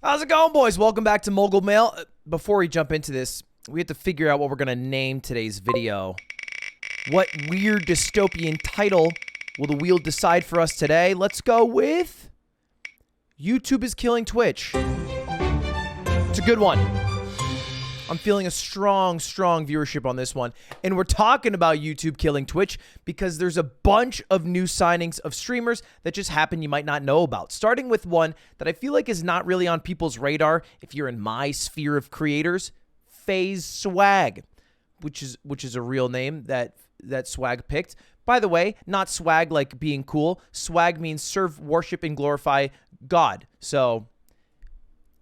How's it going, boys? Welcome back to Mogul Mail. Before we jump into this, we have to figure out what we're going to name today's video. What weird dystopian title will the wheel decide for us today? Let's go with YouTube is killing Twitch. It's a good one. I'm feeling a strong viewership on this one. And we're talking about YouTube killing Twitch because there's a bunch of new signings of streamers that just happen you might not know about. Starting with one that I feel like is not really on people's radar if you're in my sphere of creators, FaceSwag, which is a real name that Swag picked. By the way, not swag like being cool. Swag means serve, worship, and glorify God. So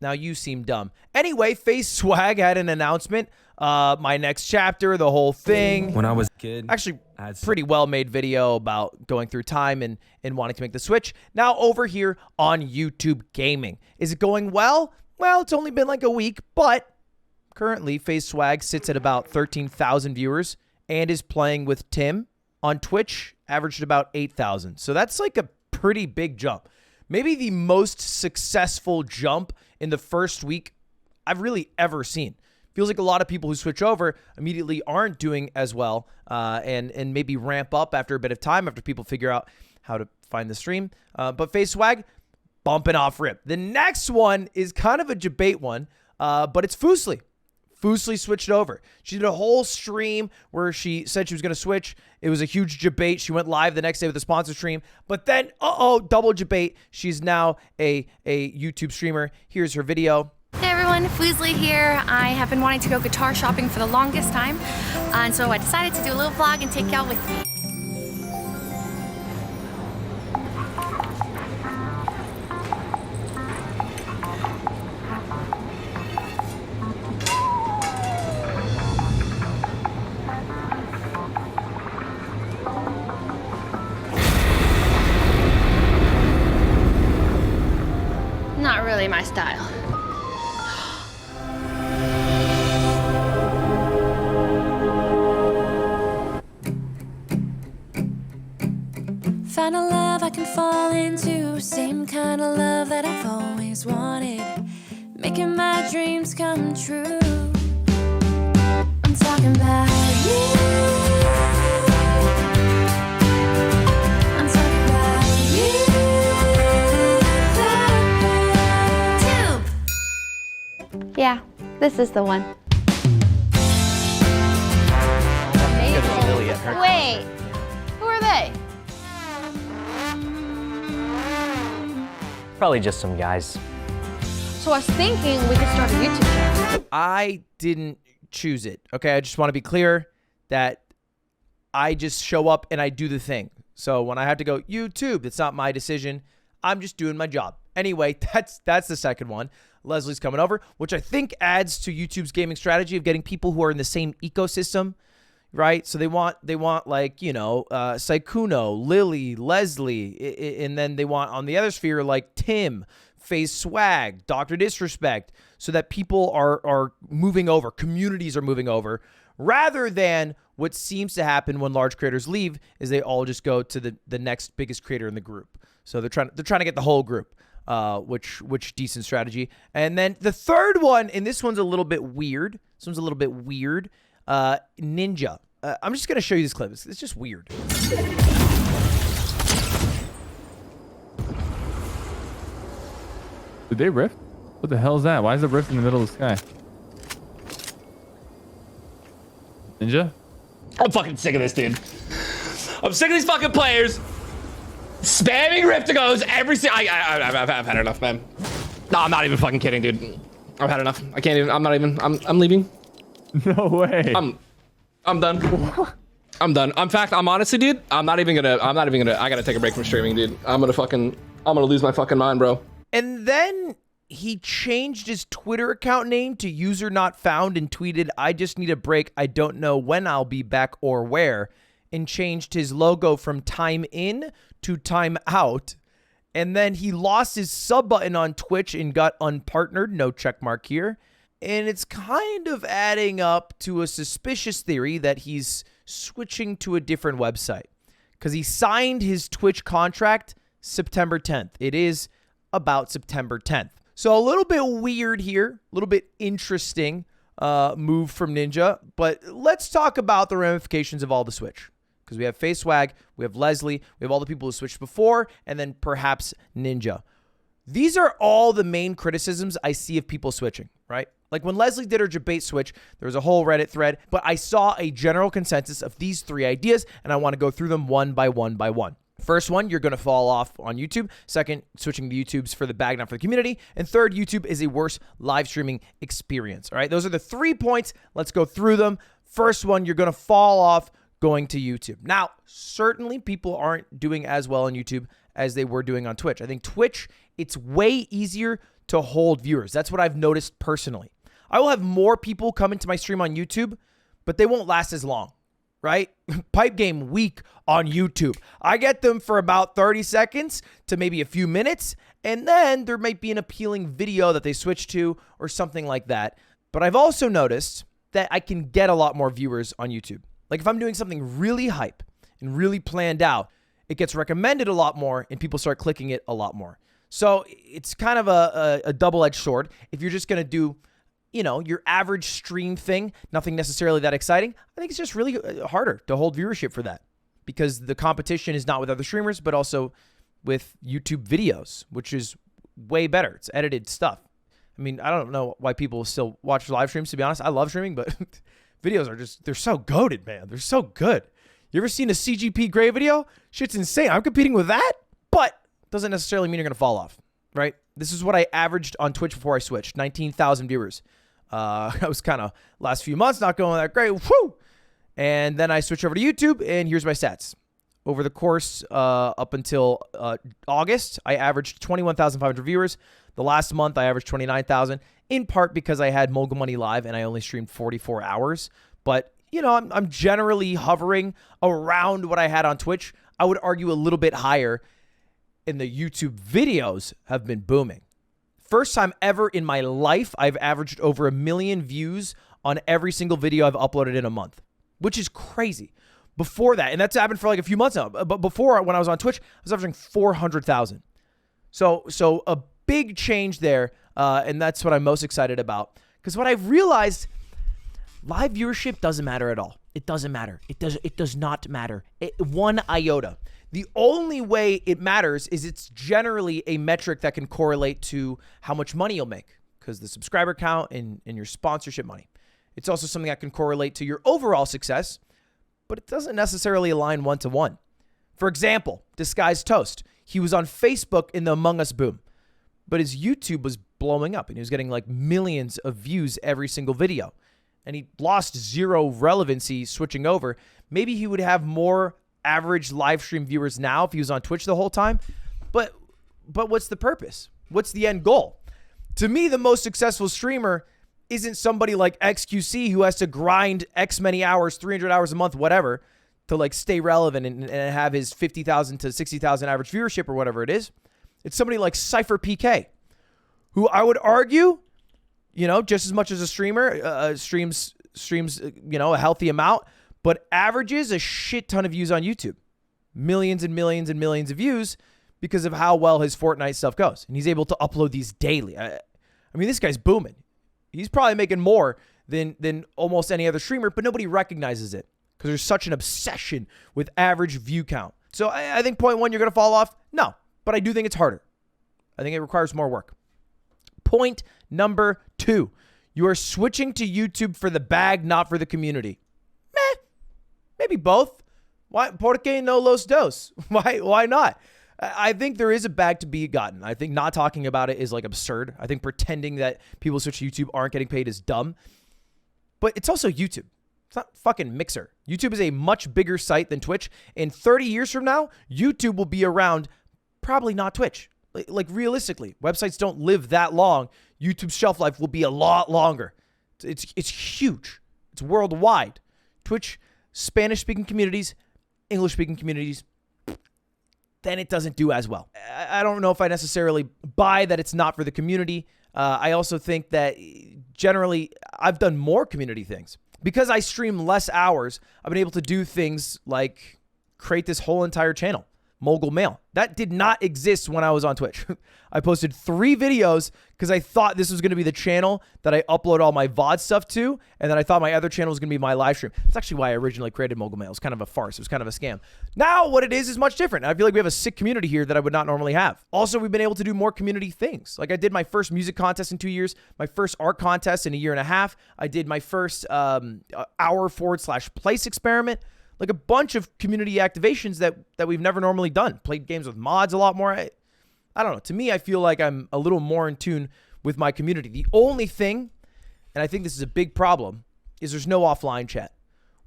now you seem dumb. Anyway, FaceSwag had an announcement. My next chapter, the whole thing. When I was a kid, actually, pretty well-made video about going through time and wanting to make the switch. Now over here on YouTube Gaming. Is it going well? Well, it's only been like a week, but currently FaceSwag sits at about 13,000 viewers and is playing with Tim on Twitch, averaged about 8,000. So that's like a pretty big jump. Maybe the most successful jump in the first week I've really ever seen. Feels like a lot of people who switch over immediately aren't doing as well and maybe ramp up after a bit of time after people figure out how to find the stream. But FaceSwag, bumping off rip. The next one is kind of a debate one, but it's Fuslie. Fuslie switched over. She did a whole stream where she said she was going to switch. It was a huge debate. She went live the next day with a sponsor stream. But then, double debate. She's now a YouTube streamer. Here's her video. Hey everyone, Fuslie here. I have been wanting to go guitar shopping for the longest time. And so I decided to do a little vlog and take y'all with me. Not really my style. Find a love I can fall into, same kind of love that I've always wanted, making my dreams come true. I'm talking about you. Yeah, this is the one. Wait, who are they? Probably just some guys. So I was thinking we could start a YouTube channel. I didn't choose it. Okay, I just want to be clear that I just show up and I do the thing. So when I have to go YouTube, it's not my decision. I'm just doing my job. Anyway, that's the second one. Leslie's coming over, which I think adds to YouTube's gaming strategy of getting people who are in the same ecosystem, right? So they want like, you know, Saikuno, Lily, Leslie, and then they want on the other sphere like Tim, FaceSwag, Dr. Disrespect, so that people are moving over, communities are moving over, rather than what seems to happen when large creators leave is they all just go to the next biggest creator in the group. So they're trying to get the whole group. Which decent strategy. And then the third one, and this one's a little bit weird. Ninja. I'm just gonna show you this clip. It's just weird. Did they rift? What the hell is that? Why is the rift in the middle of the sky? Ninja? I'm fucking sick of this, dude. I'm sick of these fucking players spamming Riftigos every single. I've had enough, man. No, I'm not even fucking kidding, dude. I've had enough. I can't even. I'm not even. I'm leaving. No way. I'm done. I'm done. In fact, I'm honestly, dude. I'm not even gonna. I gotta take a break from streaming, dude. I'm gonna lose my fucking mind, bro. And then he changed his Twitter account name to user not found and tweeted, "I just need a break. I don't know when I'll be back or where." And changed his logo from time in to time out. And then he lost his sub button on Twitch and got unpartnered. No check mark here. And it's kind of adding up to a suspicious theory that he's switching to a different website because he signed his Twitch contract September 10th. It is about September 10th. So a little bit weird here, a little bit interesting move from Ninja, but let's talk about the ramifications of all the switch. Because we have FaceSwag, we have Leslie, we have all the people who switched before, and then perhaps Ninja. These are all the main criticisms I see of people switching, right? Like when Leslie did her debate switch, there was a whole Reddit thread, but I saw a general consensus of these 3 ideas, and I want to go through them one by one by one. First one, you're going to fall off on YouTube. Second, switching to YouTube's for the bag, not for the community. And third, YouTube is a worse live streaming experience. All right, those are the 3 points. Let's go through them. First one, you're going to fall off going to YouTube. Now, certainly people aren't doing as well on YouTube as they were doing on Twitch. I think Twitch, it's way easier to hold viewers. That's what I've noticed personally. I will have more people come into my stream on YouTube, but they won't last as long. Right? Pipe game week on YouTube. I get them for about 30 seconds to maybe a few minutes, and then there might be an appealing video that they switch to or something like that. But I've also noticed that I can get a lot more viewers on YouTube. Like if I'm doing something really hype and really planned out, it gets recommended a lot more and people start clicking it a lot more. So it's kind of a double-edged sword. If you're just going to do your average stream thing, nothing necessarily that exciting, I think it's just really harder to hold viewership for that because the competition is not with other streamers, but also with YouTube videos, which is way better. It's edited stuff. I mean, I don't know why people still watch live streams, to be honest. I love streaming, but videos are they're so goated, man. They're so good. You ever seen a CGP Grey video? Shit's insane. I'm competing with that, but doesn't necessarily mean you're going to fall off, right? This is what I averaged on Twitch before I switched, 19,000 viewers. I was kind of last few months not going that great. Whew! And then I switched over to YouTube, and here's my stats. Over the course up until August, I averaged 21,500 viewers. The last month, I averaged 29,000, in part because I had Mogul Money Live, and I only streamed 44 hours. But, I'm generally hovering around what I had on Twitch. I would argue a little bit higher, and the YouTube videos have been booming. First time ever in my life, I've averaged over 1 million views on every single video I've uploaded in a month, which is crazy. Before that, and that's happened for like a few months now, but before when I was on Twitch, I was averaging 400,000. So a big change there, and that's what I'm most excited about. Because what I've realized, live viewership doesn't matter at all. It doesn't matter. It does not matter. One iota. The only way it matters is it's generally a metric that can correlate to how much money you'll make because the subscriber count and your sponsorship money. It's also something that can correlate to your overall success, but it doesn't necessarily align one-to-one. For example, Disguised Toast. He was on Facebook in the Among Us boom, but his YouTube was blowing up and he was getting like millions of views every single video. And he lost zero relevancy switching over. Maybe he would have more average live stream viewers now if he was on Twitch the whole time. But what's the purpose? What's the end goal? To me, the most successful streamer isn't somebody like XQC who has to grind X many hours, 300 hours a month, whatever, to like stay relevant and have his 50,000 to 60,000 average viewership or whatever it is. It's somebody like Cypher PK, who I would argue, just as much as a streamer, streams, a healthy amount, but averages a shit ton of views on YouTube. Millions and millions and millions of views because of how well his Fortnite stuff goes. And he's able to upload these daily. I mean, this guy's booming. He's probably making more than almost any other streamer, but nobody recognizes it because there's such an obsession with average view count. So I think point one, you're going to fall off. No, but I do think it's harder. I think it requires more work. Point number two, you are switching to YouTube for the bag, not for the community. Maybe both. Why? ¿Por qué no los dos? Why not? I think there is a bag to be gotten. I think not talking about it is like absurd. I think pretending that people switch to YouTube aren't getting paid is dumb. But it's also YouTube. It's not fucking Mixer. YouTube is a much bigger site than Twitch. And 30 years from now, YouTube will be around, probably not Twitch. Like realistically, websites don't live that long. YouTube's shelf life will be a lot longer. It's huge. It's worldwide. Twitch, Spanish-speaking communities, English-speaking communities, then it doesn't do as well. I don't know if I necessarily buy that it's not for the community. I also think that generally I've done more community things. Because I stream less hours, I've been able to do things like create this whole entire channel. mogul mail. That did not exist when I was on Twitch. I posted 3 videos because I thought this was going to be the channel that I upload all my VOD stuff to, and then I thought my other channel was going to be my live stream. That's actually why I originally created mogul mail. It was kind of a farce. It was kind of a scam. Now what it is much different. I feel like we have a sick community here that I would not normally have. Also, we've been able to do more community things. Like I did my first music contest in 2 years, my first art contest in 1.5 years. I did my first hour/place experiment. Like a bunch of community activations that we've never normally done. Played games with mods a lot more. I don't know. To me, I feel like I'm a little more in tune with my community. The only thing, and I think this is a big problem, is there's no offline chat,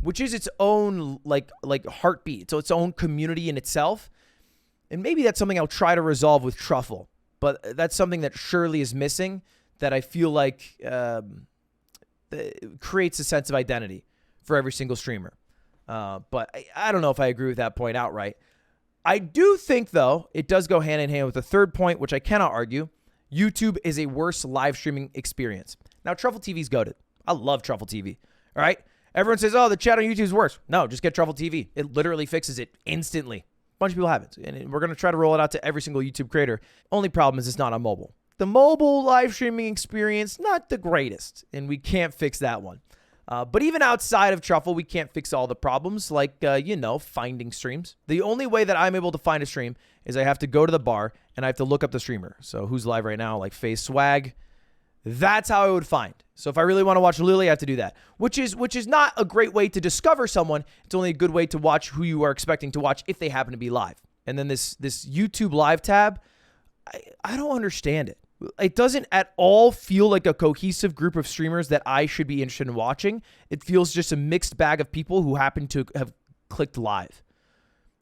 which is its own like heartbeat. So its own community in itself. And maybe that's something I'll try to resolve with Truffle. But that's something that surely is missing that I feel like creates a sense of identity for every single streamer. But I don't know if I agree with that point outright. I do think, though, it does go hand in hand with the third point, which I cannot argue. YouTube is a worse live streaming experience. Now, Truffle TV's goated. I love Truffle TV. All right? Everyone says, oh, the chat on YouTube is worse. No, just get Truffle TV. It literally fixes it instantly. A bunch of people have it. And we're going to try to roll it out to every single YouTube creator. Only problem is it's not on mobile. The mobile live streaming experience, not the greatest. And we can't fix that one. But even outside of Truffle, we can't fix all the problems, like, finding streams. The only way that I'm able to find a stream is I have to go to the bar and I have to look up the streamer. So who's live right now, like FaceSwag. That's how I would find. So if I really want to watch Lily, I have to do that, which is not a great way to discover someone. It's only a good way to watch who you are expecting to watch if they happen to be live. And then this YouTube live tab, I don't understand it. It doesn't at all feel like a cohesive group of streamers that I should be interested in watching. It feels just a mixed bag of people who happen to have clicked live.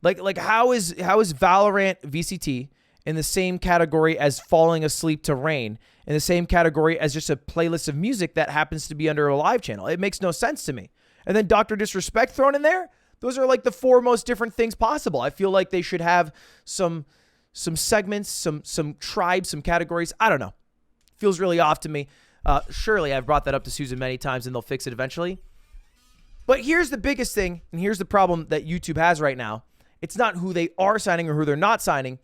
Like how is Valorant VCT in the same category as Falling Asleep to Rain, in the same category as just a playlist of music that happens to be under a live channel? It makes no sense to me. And then Dr. Disrespect thrown in there? Those are like the 4 most different things possible. I feel like they should have some segments, some tribes, some categories. I don't know. Feels really off to me. Surely I've brought that up to Susan many times and they'll fix it eventually. But here's the biggest thing, and here's the problem that YouTube has right now. It's not who they are signing or who they're not signing.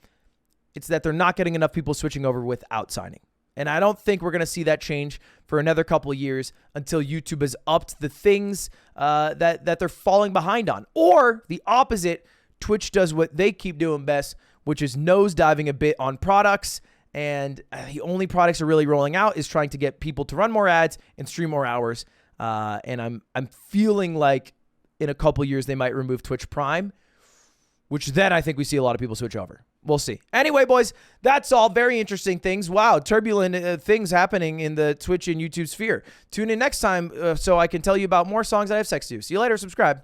It's that they're not getting enough people switching over without signing. And I don't think we're going to see that change for another couple of years until YouTube has upped the things that they're falling behind on. Or the opposite, Twitch does what they keep doing best, which is nosediving a bit on products. And the only products are really rolling out is trying to get people to run more ads and stream more hours. And I'm feeling like in a couple years they might remove Twitch Prime, which then I think we see a lot of people switch over. We'll see. Anyway, boys, that's all very interesting things. Wow, turbulent things happening in the Twitch and YouTube sphere. Tune in next time so I can tell you about more songs I have sex to. See you later. Subscribe.